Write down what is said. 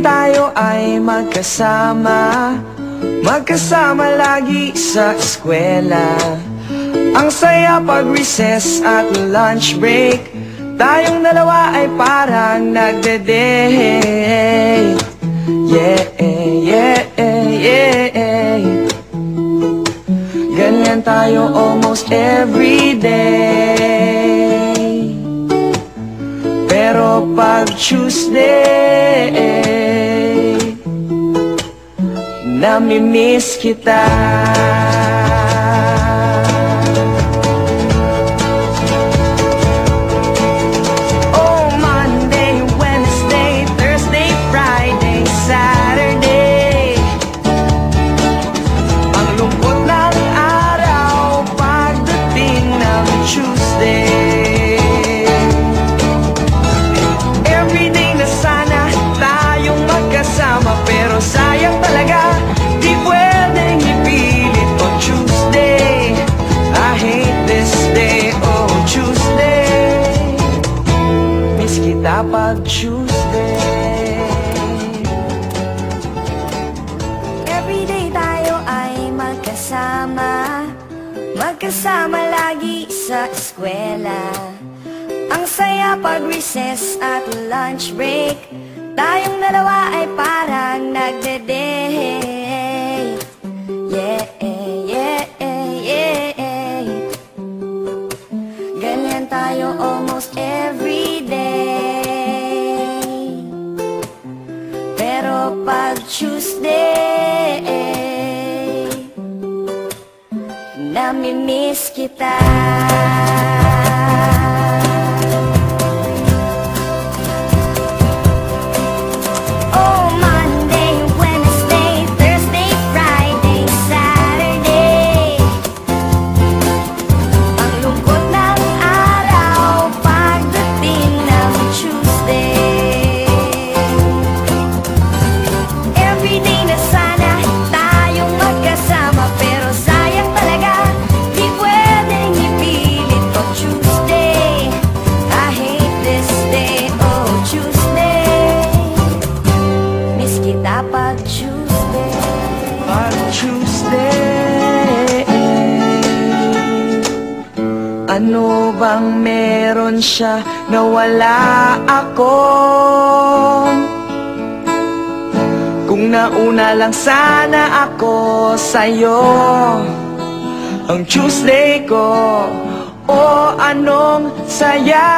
tayo ay magkasama, magkasama lagi sa eskwela. Ang saya pag recess at lunch break, tayong dalawa ay parang nagde-date. Yeah, yeah, yeah. Ganyan tayo almost every day. Pero pag Tuesday, namimiss kita. Pero sayang talaga, di pwedeng ipilit. Oh Tuesday, I hate this day. Oh Tuesday, miss kita pag Tuesday. Everyday tayo ay magkasama, magkasama lagi sa eskwela. Ang saya pag recess at lunch break, tayong dalawa ay parang nagde-date. Yeah, yeah, yeah. Ganyan tayo almost every day. Pero pag Tuesday, namimiss kita. Ano bang meron siya na wala ako? Kung nauna lang sana ako sa'yo, ang Tuesday ko, oh anong saya.